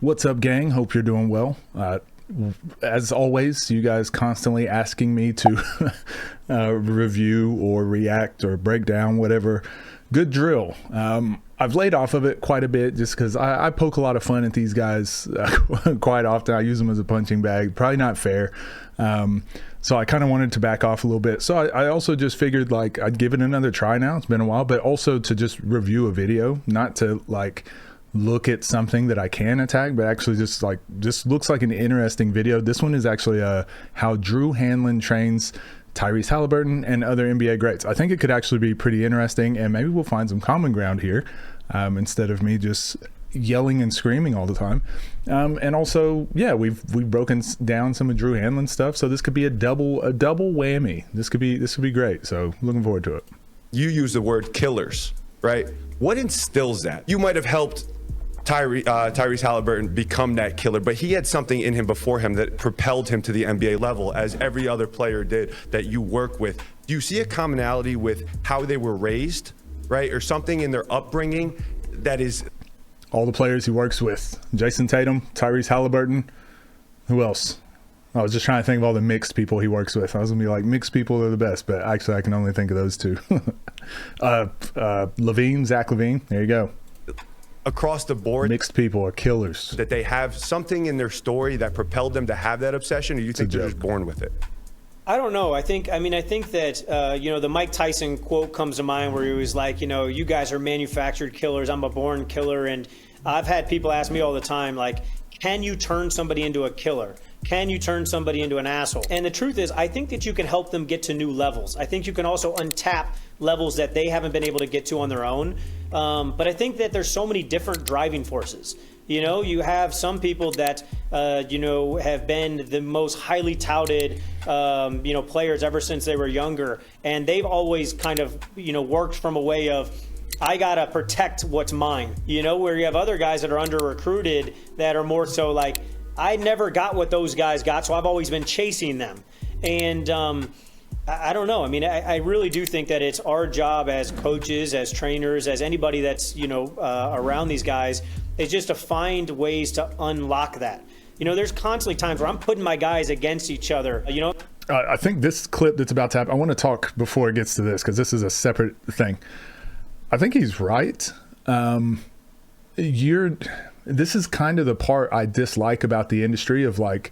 What's up, gang? Hope you're doing well. As always, you guys constantly asking me to review or react or break down whatever good drill. I've laid off of it quite a bit just because I poke a lot of fun at these guys quite often. I use them as a punching bag. Probably not fair. So I kind of wanted to back off a little bit. So I also just figured like I'd give it another try now. It's been a while, but also to just review a video, not to like look at something that I can attack, but actually just looks like an interesting video. This one is actually how Drew Hanlen trains Tyrese Halliburton and other NBA greats. I think it could actually be pretty interesting, and maybe we'll find some common ground here instead of me just yelling and screaming all the time. And also, yeah, we've broken down some of Drew Hanlen stuff, so this could be a double whammy. This could be great. So looking forward to it. You use the word killers, right? What instills that? You might have helped Tyrese Halliburton become that killer, but he had something in him before him that propelled him to the NBA level, as every other player did that you work with. Do you see a commonality with how they were raised, right? Or something in their upbringing that is... All the players he works with. Jason Tatum, Tyrese Halliburton. Who else? I was just trying to think of all the mixed people he works with. I was going to be like, mixed people are the best, but actually I can only think of those two. Zach LaVine. There you go. Across the board, mixed people are killers. That they have something in their story that propelled them to have that obsession, or you think they're just born with it? I don't know. I think that, the Mike Tyson quote comes to mind where he was like, you guys are manufactured killers. I'm a born killer. And I've had people ask me all the time, like, can you turn somebody into a killer? Can you turn somebody into an asshole? And the truth is, I think that you can help them get to new levels. I think you can also untap levels that they haven't been able to get to on their own. But I think that there's so many different driving forces. You have some people that, have been the most highly touted, players ever since they were younger. And they've always kind of, worked from a way of, I got to protect what's mine, where you have other guys that are under recruited that are more so like, I never got what those guys got, so I've always been chasing them. And I don't know. I mean, I really do think that it's our job as coaches, as trainers, as anybody that's, around these guys, is just to find ways to unlock that. There's constantly times where I'm putting my guys against each other, I think this clip that's about to happen, I want to talk before it gets to this, because this is a separate thing. I think he's right. This is kind of the part I dislike about the industry of like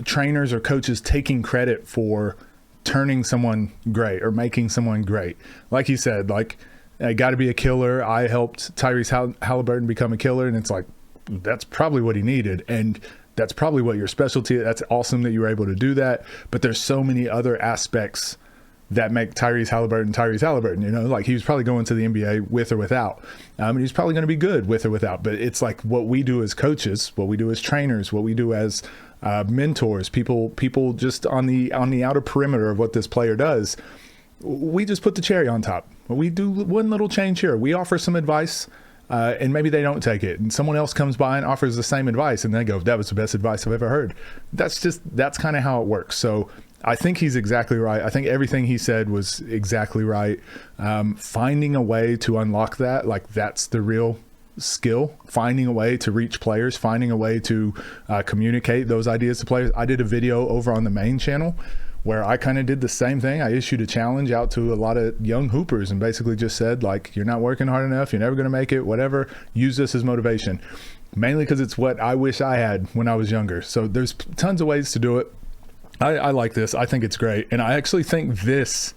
trainers or coaches taking credit for turning someone great or making someone great. Like you said, like, I got to be a killer. I helped Tyrese Halliburton become a killer. And it's like, that's probably what he needed. And that's probably what your specialty. That's awesome that you were able to do that. But there's so many other aspects that make Tyrese Halliburton, like he was probably going to the NBA with or without. And he's probably going to be good with or without. But it's like what we do as coaches, what we do as trainers, what we do as mentors, people just on the outer perimeter of what this player does. We just put the cherry on top. We do one little change here. We offer some advice, and maybe they don't take it. And someone else comes by and offers the same advice, and they go, that was the best advice I've ever heard. That's kind of how it works. So I think he's exactly right. I think everything he said was exactly right. Finding a way to unlock that, like that's the real skill. Finding a way to reach players, finding a way to communicate those ideas to players. I did a video over on the main channel where I kind of did the same thing. I issued a challenge out to a lot of young hoopers and basically just said, like, you're not working hard enough, you're never going to make it, whatever. Use this as motivation. Mainly because it's what I wish I had when I was younger. So there's tons of ways to do it. I like this. I think it's great. And I actually think this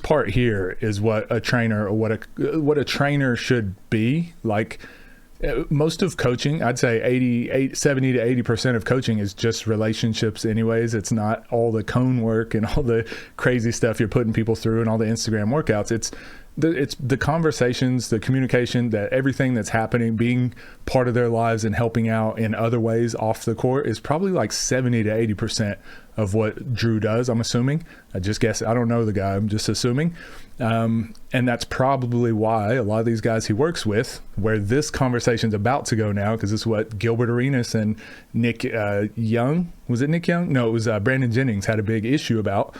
part here is what a trainer, or what a trainer should be. Like, most of coaching, I'd say 70 to 80% of coaching is just relationships anyways. It's not all the cone work and all the crazy stuff you're putting people through and all the Instagram workouts. It's the conversations, the communication, that everything that's happening, being part of their lives and helping out in other ways off the court is probably like 70 to 80% of what Drew does, I'm assuming. I just guess. I don't know the guy. I'm just assuming. And that's probably why a lot of these guys he works with, where this conversation's about to go now, because this is what Gilbert Arenas and Nick Young, was it Nick Young? No, it was Brandon Jennings had a big issue about.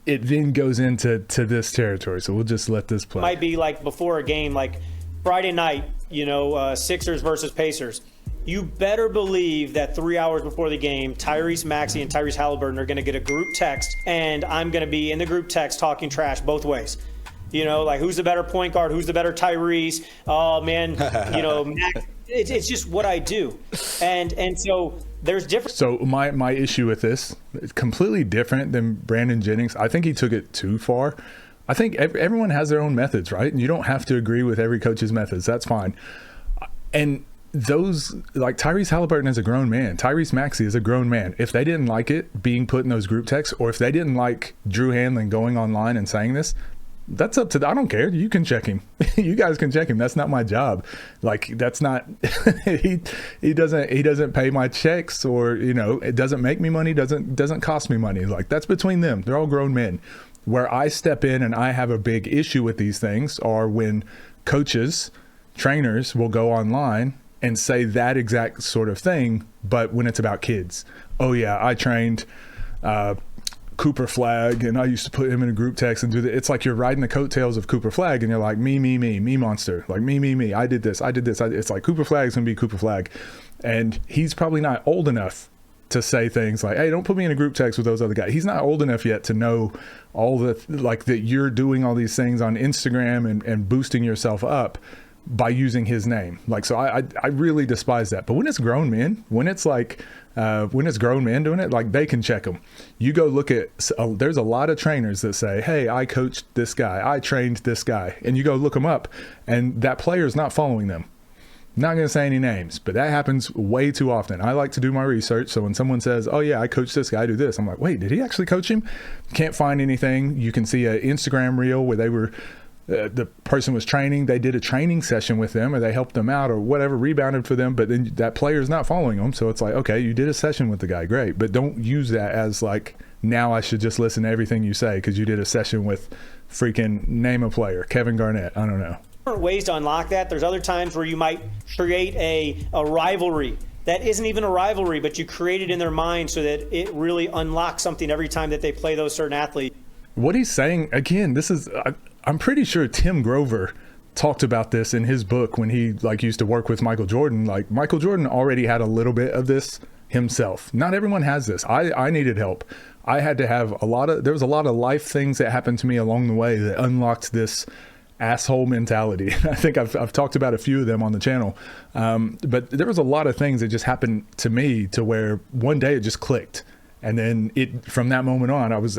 It then goes into this territory. So we'll just let this play. Might be like before a game, like Friday night, Sixers versus Pacers. You better believe that 3 hours before the game, Tyrese Maxey and Tyrese Halliburton are going to get a group text, and I'm going to be in the group text talking trash both ways. Like who's the better point guard? Who's the better Tyrese? Oh man, Max, it's just what I do, and so there's different. So my issue with this is completely different than Brandon Jennings. I think he took it too far. I think everyone has their own methods, right? And you don't have to agree with every coach's methods. That's fine. And those, like Tyrese Halliburton is a grown man. Tyrese Maxey is a grown man. If they didn't like it being put in those group texts, or if they didn't like Drew Hanlen going online and saying this, that's up to I don't care. You can check him. You guys can check him. That's not my job. Like that's not he doesn't pay my checks, or it doesn't make me money, doesn't cost me money. Like that's between them. They're all grown men. Where I step in and I have a big issue with these things are when coaches, trainers will go online and say that exact sort of thing, but when it's about kids. Oh yeah, I trained Cooper Flagg, and I used to put him in a group text and do that. It's like you're riding the coattails of Cooper Flagg, and you're like, me monster. Like me. I did this. It's like Cooper Flagg's gonna be Cooper Flagg, and he's probably not old enough to say things like, hey, don't put me in a group text with those other guys. He's not old enough yet to know all the like that you're doing all these things on Instagram and boosting yourself up by using his name. Like, so I really despise that. But when it's grown men, when it's grown men doing it, like they can check them. You go look at, there's a lot of trainers that say, hey, I coached this guy, I trained this guy. And you go look them up, and that player's not following them. Not going to say any names, but that happens way too often. I like to do my research. So when someone says, oh yeah, I coached this guy, I do this, I'm like, wait, did he actually coach him? Can't find anything. You can see an Instagram reel where they were, the person was training, they did a training session with them, or they helped them out or whatever, rebounded for them, but then that player's not following them. So it's like, okay, you did a session with the guy, great, but don't use that as like, now I should just listen to everything you say because you did a session with freaking name a player, Kevin Garnett. I don't know. Ways to unlock that. There's other times where you might create a rivalry that isn't even a rivalry, but you create it in their mind so that it really unlocks something every time that they play those certain athletes. What he's saying, again, this is, I'm pretty sure Tim Grover talked about this in his book when he used to work with Michael Jordan. Like Michael Jordan already had a little bit of this himself. Not everyone has this. I needed help. I had to have there was a lot of life things that happened to me along the way that unlocked this asshole mentality. I think I've talked about a few of them on the channel. But there was a lot of things that just happened to me to where one day it just clicked. And then from that moment on, I was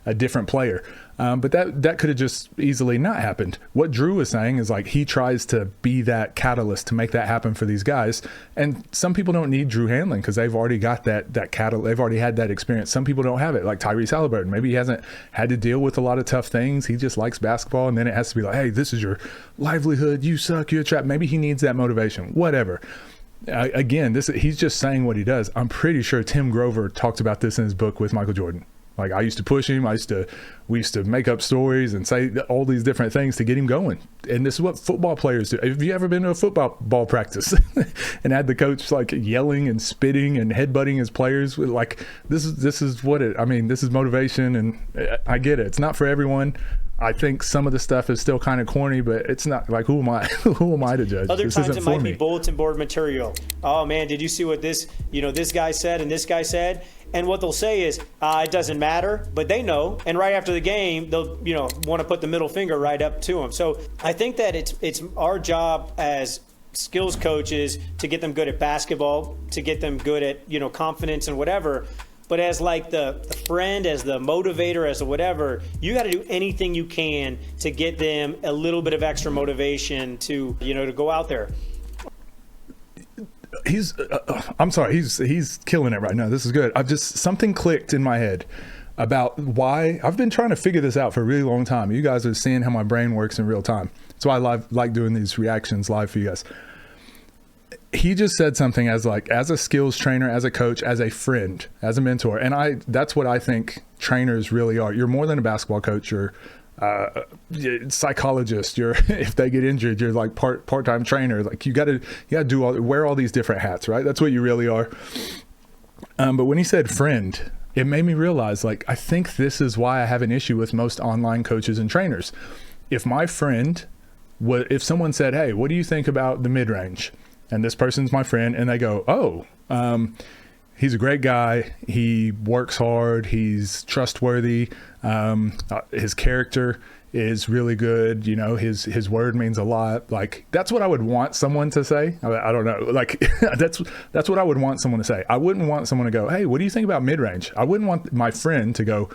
a different player. But that could have just easily not happened. What Drew is saying is like he tries to be that catalyst to make that happen for these guys. And some people don't need Drew Hanlen because they've already got that catalyst. They've already had that experience. Some people don't have it, like Tyrese Halliburton. Maybe he hasn't had to deal with a lot of tough things. He just likes basketball, and then it has to be like, hey, this is your livelihood. You suck. You're trapped. Maybe he needs that motivation. Whatever. Again, he's just saying what he does. I'm pretty sure Tim Grover talked about this in his book with Michael Jordan. Like I used to push him. We used to make up stories and say all these different things to get him going. And this is what football players do. Have you ever been to a football practice and had the coach like yelling and spitting and headbutting his players? Like this is what it. I mean, this is motivation, and I get it. It's not for everyone. I think some of the stuff is still kind of corny, but it's not like, who am I? Who am I to judge? Other times it might be bulletin board material. Oh man, did you see what this guy said and this guy said? And what they'll say is, it doesn't matter, but they know. And right after the game, they'll want to put the middle finger right up to them. So I think that it's our job as skills coaches to get them good at basketball, to get them good at confidence and whatever. But as like the friend, as the motivator, as the whatever, you got to do anything you can to get them a little bit of extra motivation to go out there. I'm sorry, he's killing it right now. This is good. Something clicked in my head about why I've been trying to figure this out for a really long time. You guys are seeing how my brain works in real time. That's why I like doing these reactions live for you guys. He just said something as a skills trainer, as a coach, as a friend, as a mentor. And that's what I think trainers really are. You're more than a basketball coach. You're psychologist. If they get injured, you're like part-time trainer. Like you got to wear all these different hats, right? That's what you really are. But when he said friend, it made me realize, like, I think this is why I have an issue with most online coaches and trainers. If my friend if someone said, hey, what do you think about the mid-range? And this person's my friend, and they go, he's a great guy. He works hard. He's trustworthy. His character is really good. You know, his word means a lot. Like, that's what I would want someone to say. I don't know. Like, that's what I would want someone to say. I wouldn't want someone to go, hey, what do you think about mid-range? I wouldn't want my friend to go,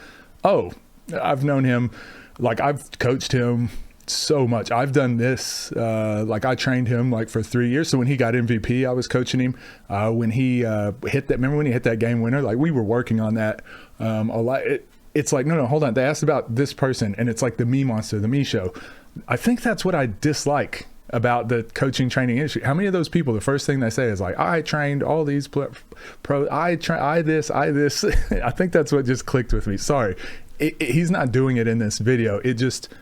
oh, I've known him. Like, I've coached him so much. I've done this. Like, I trained him like for 3 years. So when he got MVP, I was coaching him. When he remember when he hit that game winner? Like, we were working on that a lot. It's like, no, hold on. They asked about this person, and it's like the me monster, the me show. I think that's what I dislike about the coaching training industry. How many of those people, the first thing they say is like, I trained all these pro, I this. I think that's what just clicked with me. Sorry. He's not doing it in this video. It just,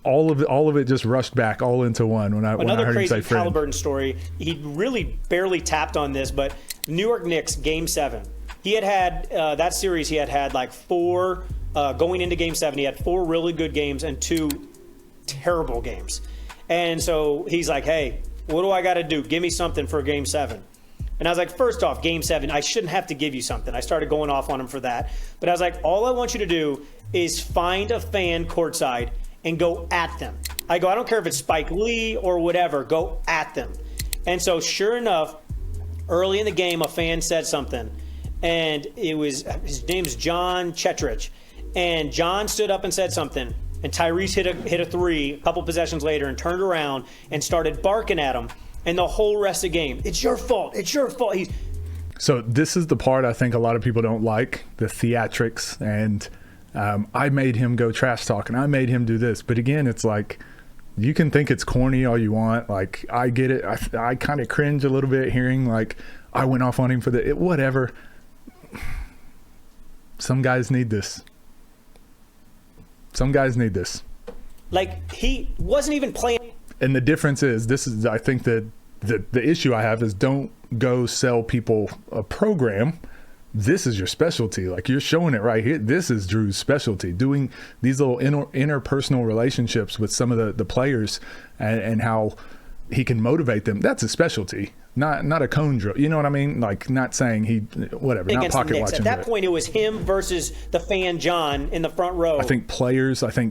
all of it just rushed back all into one when I heard him say friend. Another crazy Halliburton story. He really barely tapped on this, but New York Knicks Game 7. He had that series. He had like 4 going into Game 7. He had 4 really good games and 2 terrible games. And so he's like, hey, what do I got to do? Give me something for Game 7. And I was like, first off, Game 7, I shouldn't have to give you something. I started going off on him for that. But I was like, all I want you to do is find a fan courtside and go at them. I don't care if it's Spike Lee or whatever, go at them. And so sure enough, early in the game, a fan said something. And his name's John Chetrich. And John stood up and said something. And Tyrese hit a 3 a couple possessions later and turned around and started barking at him. And the whole rest of the game, it's your fault. It's your fault. So this is the part I think a lot of people don't like, the theatrics. And I made him go trash talk, and I made him do this. But again, it's like, you can think it's corny all you want. Like, I get it. I kind of cringe a little bit hearing like, I went off on him for whatever. Some guys need this. Some guys need this. Like, he wasn't even playing. And the difference is, I think that the issue I have is, don't go sell people a program. This is your specialty. Like, you're showing it right here. This is Drew's specialty, doing these little interpersonal relationships with some of the players and how he can motivate them. That's a specialty, not a cone drill. You know what I mean? Like, not saying not pocket watching. At that point, it was him versus the fan John in the front row. I think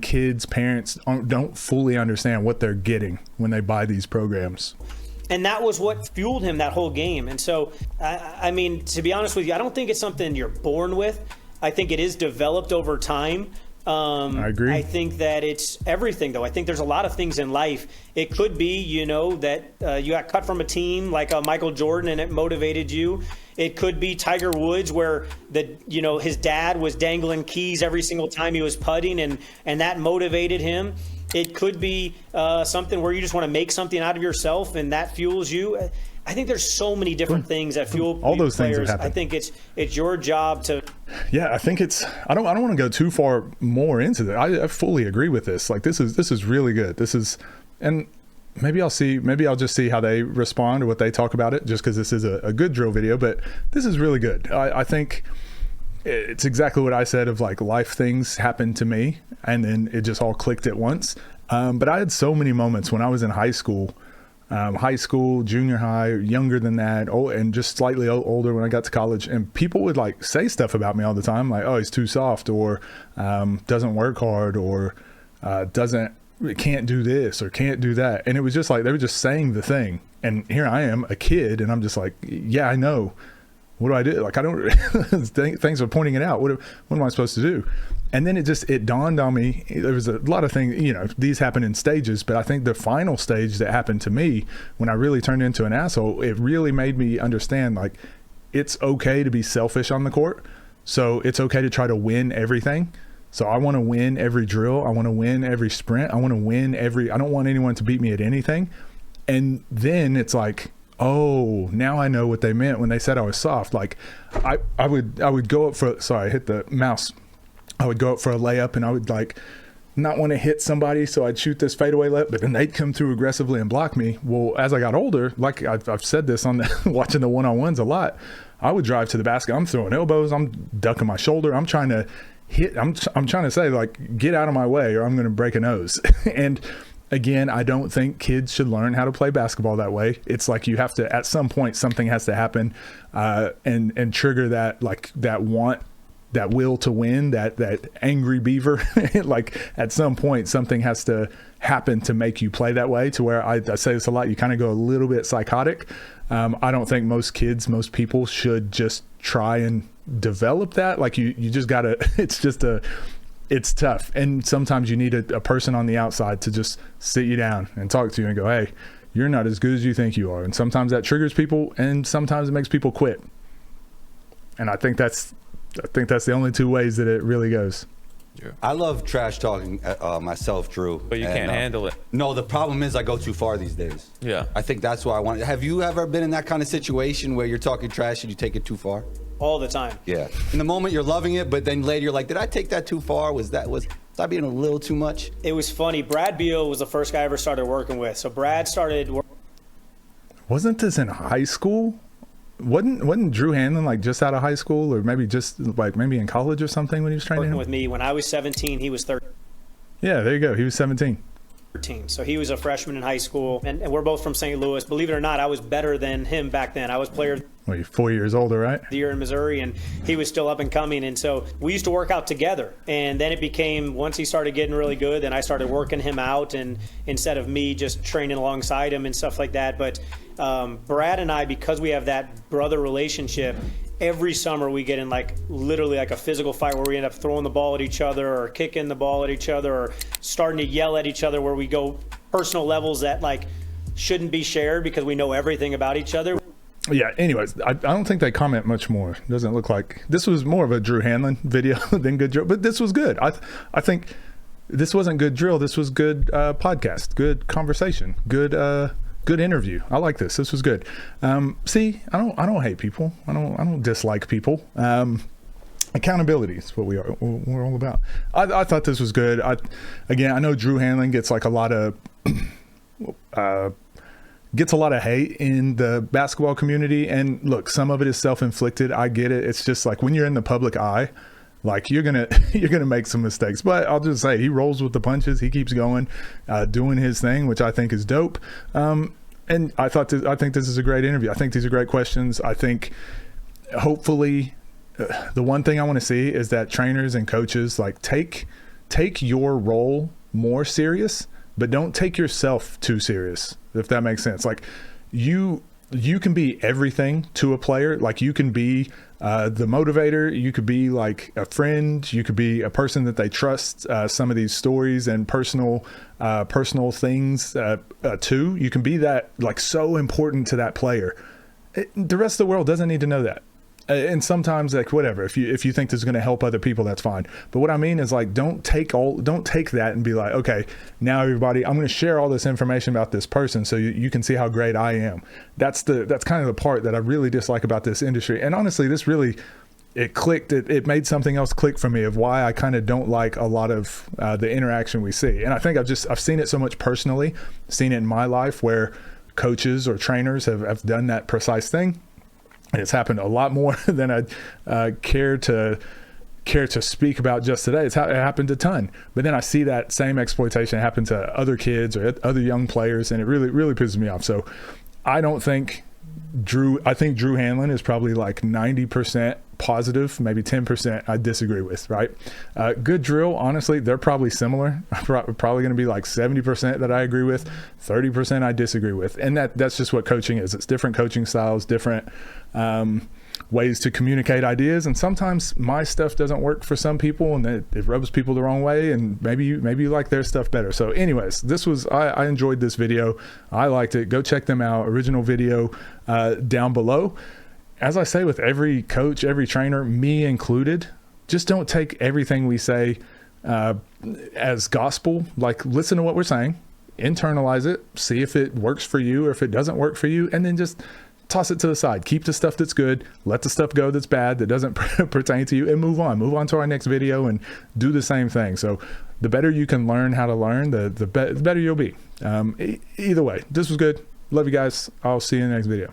kids, parents don't fully understand what they're getting when they buy these programs. And that was what fueled him that whole game. And so, I mean, to be honest with you, I don't think it's something you're born with. I think it is developed over time. I agree. I think that it's everything, though. I think there's a lot of things in life. It could be, that you got cut from a team like Michael Jordan and it motivated you. It could be Tiger Woods, where his dad was dangling keys every single time he was putting, and that motivated him. It could be something where you just want to make something out of yourself, and that fuels you. I think there's so many different things that fuel all those players. Things that happen. I think it's your job to. Yeah, I think I don't want to go too far more into that. I fully agree with this. Like, this is really good. And maybe I'll just see how they respond or what they talk about it, just because this is a good drill video. But this is really good. I think it's exactly what I said of, like, life things happened to me and then it just all clicked at once. But I had so many moments when I was in high school, junior high, younger than that, and just slightly older when I got to college, and people would like say stuff about me all the time, like, oh, he's too soft, or doesn't work hard, or can't do this or can't do that. And it was just like, they were just saying the thing. And here I am, a kid, and I'm just like, yeah, I know. What do I do? Like, I don't, things are pointing it out. What am I supposed to do? And then it dawned on me, there was a lot of things, these happen in stages, but I think the final stage that happened to me when I really turned into an asshole, it really made me understand, like, it's okay to be selfish on the court. So it's okay to try to win everything. So I want to win every drill. I want to win every sprint. I want to win I don't want anyone to beat me at anything. And then it's like, oh, now I know what they meant when they said I was soft. Like, I would go up for, sorry, I hit the mouse. I would go up for a layup, and I would, like, not want to hit somebody, so I'd shoot this fadeaway layup, but then they'd come through aggressively and block me. Well, as I got older, like I've said this on watching the one-on-ones a lot, I would drive to the basket. I'm throwing elbows. I'm ducking my shoulder. I'm trying to hit. I'm trying to say, like, get out of my way or I'm going to break a nose. And Again, I don't think kids should learn how to play basketball that way. It's like you have to, at some point, something has to happen and trigger that, like that want, that will to win, that angry beaver. Like at some point, something has to happen to make you play that way, to where I say this a lot, you kind of go a little bit psychotic. I don't think most kids, most people should just try and develop that. Like you just gotta, it's tough. And sometimes you need a person on the outside to just sit you down and talk to you and go, hey, you're not as good as you think you are. And sometimes that triggers people, and sometimes it makes people quit. And I think that's the only two ways that it really goes. Yeah. I love trash talking myself, Drew. But you can't handle it. No, the problem is I go too far these days. Yeah. I think that's why I want. Have you ever been in that kind of situation where you're talking trash and you take it too far? All the time. Yeah. In the moment you're loving it, but then later you're like, did I take that too far? Was I being a little too much? It was funny. Brad Beal was the first guy I ever started working with. So Brad started. Wasn't this in high school? Wasn't Drew Hanlen like just out of high school, or maybe just like maybe in college or something when he was training with me when I was 17, he was 13. Yeah, there you go. He was 17. So he was a freshman in high school, and we're both from St. Louis. Believe it or not, I was better than him back then. I was player. Well, you're 4 years older, right? The year in Missouri, and he was still up and coming. And so we used to work out together. And then it became, once he started getting really good, then I started working him out, and instead of me just training alongside him and stuff like that. But Brad and I, because we have that brother relationship, every summer we get in like literally like a physical fight where we end up throwing the ball at each other or kicking the ball at each other or starting to yell at each other, where we go personal levels that like shouldn't be shared because we know everything about each other. Yeah, anyways, I don't think they comment much more. Doesn't look like this was more of a Drew Hanlen video than good drill, but this was good. I think this wasn't good drill. This was good podcast, good conversation, good interview. I like this. This was good. See, I don't hate people. I don't dislike people. Accountability is what we're all about. I thought this was good. I know Drew Hanlen gets like a lot of hate in the basketball community, and look, some of it is self-inflicted. I get it. It's just like when you're in the public eye, like you're gonna make some mistakes, but I'll just say he rolls with the punches. He keeps going, doing his thing, which I think is dope. And I think this is a great interview. I think these are great questions. I think hopefully the one thing I want to see is that trainers and coaches like take your role more serious, but don't take yourself too serious, if that makes sense. Like you can be everything to a player. Like you can be the motivator, you could be like a friend, you could be a person that they trust some of these stories and personal things too. You can be that, like, so important to that player. The rest of the world doesn't need to know that. And sometimes, like, whatever, if you think this is going to help other people, that's fine. But what I mean is, like, don't take that and be like, okay, now everybody, I'm going to share all this information about this person so you can see how great I am. That's kind of the part that I really dislike about this industry. And honestly, this really, it clicked. It made something else click for me of why I kind of don't like a lot of the interaction we see. And I think I've seen it so much personally, seen it in my life where coaches or trainers have done that precise thing. And it's happened a lot more than I'd care to speak about just today. It happened a ton. But then I see that same exploitation happen to other kids or other young players, and it really, really pisses me off. So I think Drew Hanlen is probably like 90% positive, maybe 10% I disagree with, right? Good drill, honestly, they're probably similar. Probably going to be like 70% that I agree with, 30% I disagree with. And that's just what coaching is. It's different coaching styles, different ways to communicate ideas, and sometimes my stuff doesn't work for some people, and it rubs people the wrong way, and maybe you like their stuff better. So anyways, I enjoyed this video. I liked it. Go check them out. Original video down below. As I say with every coach, every trainer, me included, just don't take everything we say as gospel. Like, listen to what we're saying, internalize it, see if it works for you or if it doesn't work for you, and then just toss it to the side. Keep the stuff that's good, let the stuff go that's bad, that doesn't pertain to you, and move on to our next video and do the same thing. So the better you can learn how to learn, the better you'll be. Either way, this was good. Love you guys. I'll see you in the next video.